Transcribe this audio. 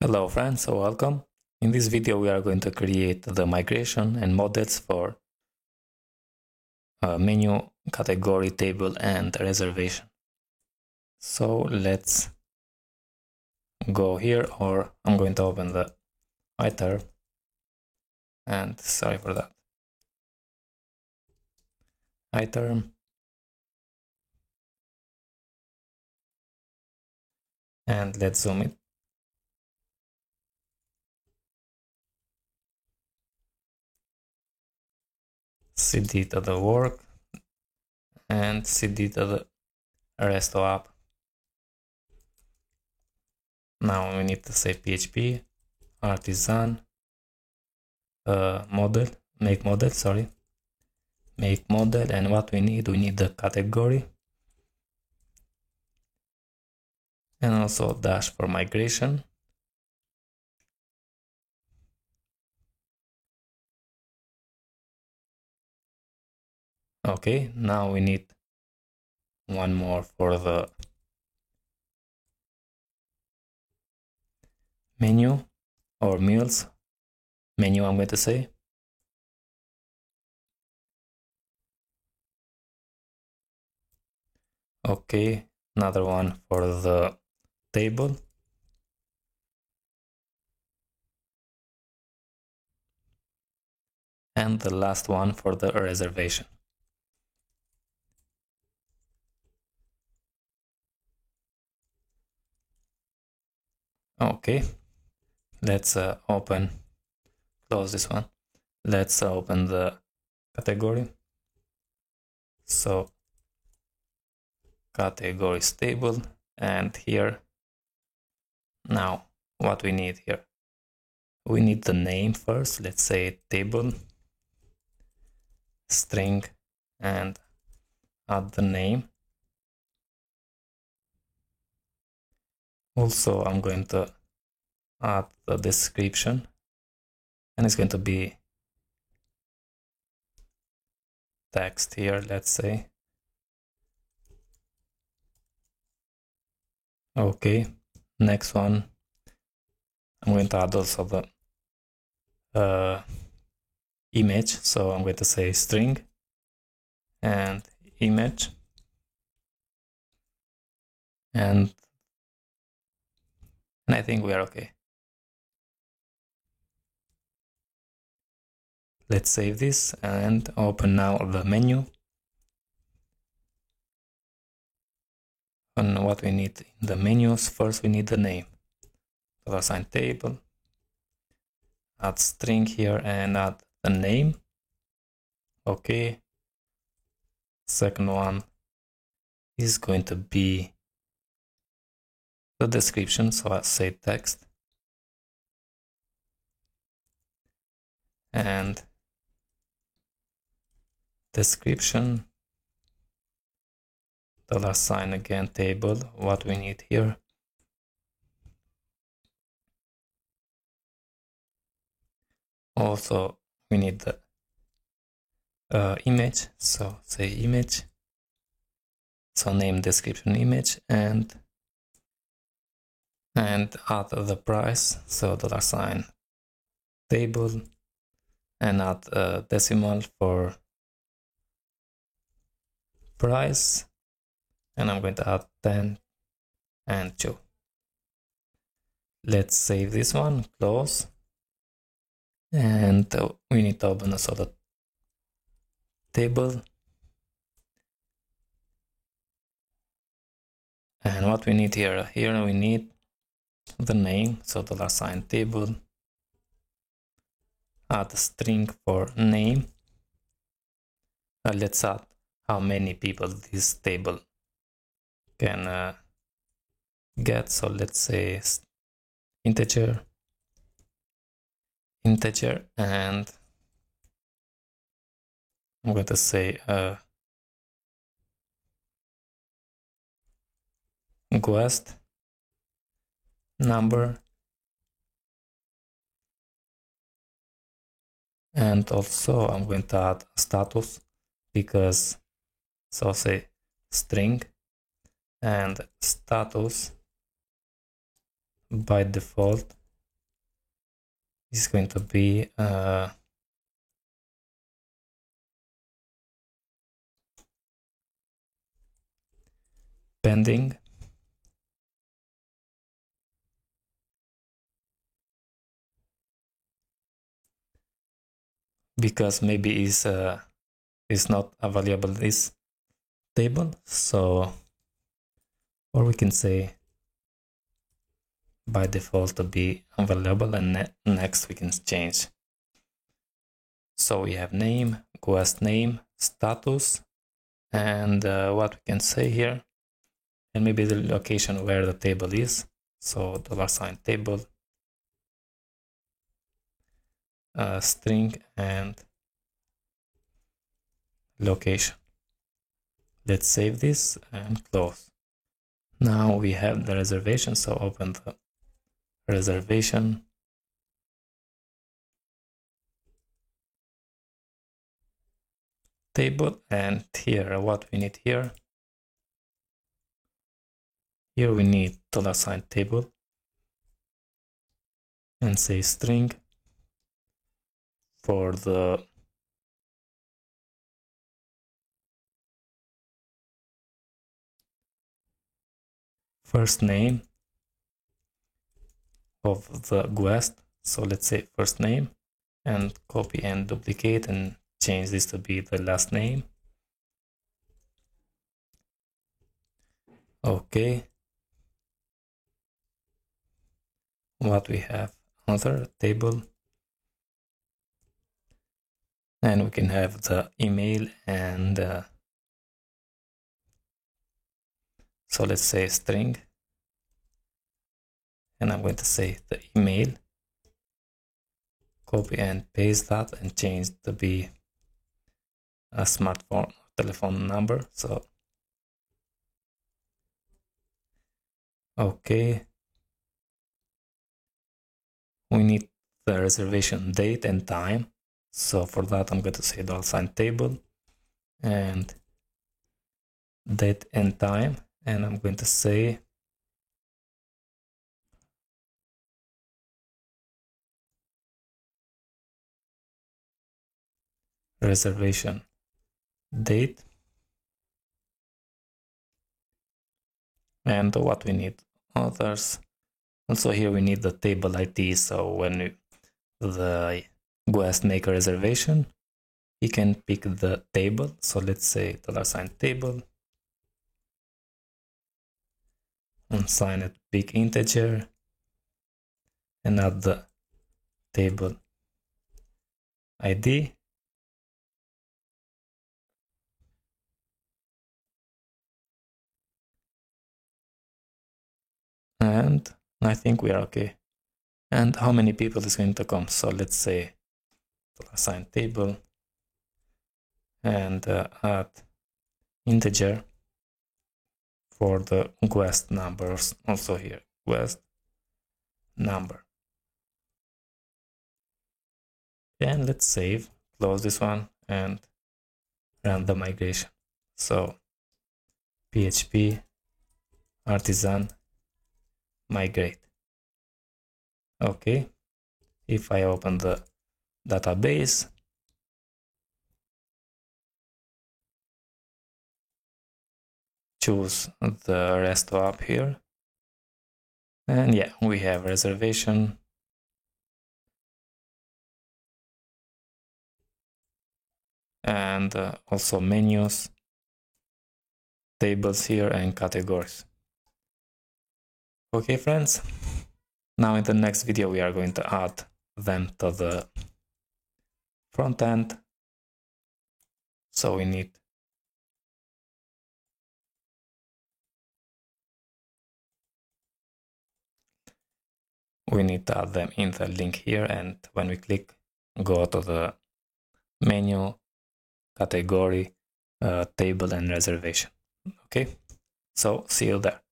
Hello friends, so welcome. In this video we are going to create the migration and models for menu, category, table and reservation. So let's go here, or I'm going to open the ITER, and sorry for that. ITER, and let's zoom it. CD to the work and CD to the resto app. Now we need to say PHP artisan model, make model, make model, and what we need the category and also dash for migration. Okay, now we need one more for the menu or meals menu, I'm going to say. Okay, another one for the table. And the last one for the reservation. Okay, let's close this one. Let's open the category. So categories table, and here now what we need here, we need the name first. Let's say table string and add the name. Also I'm going to add the description, and it's going to be text here, let's say. Okay, next one, I'm going to add also the image, so I'm going to say string and image, and I think we are okay. Let's save this and open now the menu. And what we need in the menus, first we need the name. So assign table, add string here and add the name. Okay. Second one is going to be the description, so I say text. And description, $sign again table, what we need here. Also we need the image, so say image, so name, description, image, and add the price, so $sign table, and add a decimal for price, and I'm going to add 10 and 2. Let's save this one, close, and we need to open also the table. And what we need here we need the name, so $sign table, add a string for name. Let's add how many people this table can get, so let's say integer, and I'm going to say guest number, and also I'm going to add status, because so say string and status by default is going to be pending. Because maybe is not available this table, so, or we can say by default to be available, and next we can change. So we have name, guest name, status, and what we can say here, and maybe the location where the table is. So $table string and location. Let's save this and close. Now we have the reservation, so open the reservation. Table, and here what we need here we need $table and say string for the first name of the guest. So let's say first name, and copy and duplicate and change this to be the last name. Okay. What we have, another table, and we can have the email, and so let's say string, and I'm going to say the email, copy and paste that and change to be a smartphone telephone number. So okay, we need the reservation date and time, so for that I'm going to say $table and date and time, and I'm going to say reservation date, and what we need others. Also here we need the table ID, so when the guest make a reservation, he can pick the table. So let's say $table and sign it big integer and add the table ID. And I think we are okay. And how many people is going to come? So let's say $table and add integer for the guest numbers. Also here, guest number. And let's save, close this one, and run the migration. So PHP artisan migrate. Okay, if I open the database, choose the REST app here, and yeah, we have reservation, and also menus, tables here, and categories. Okay friends, now in the next video we are going to add them to the front end. So we need to add them in the link here, and when we click, go to the menu, category, table, and reservation. Okay, so see you there.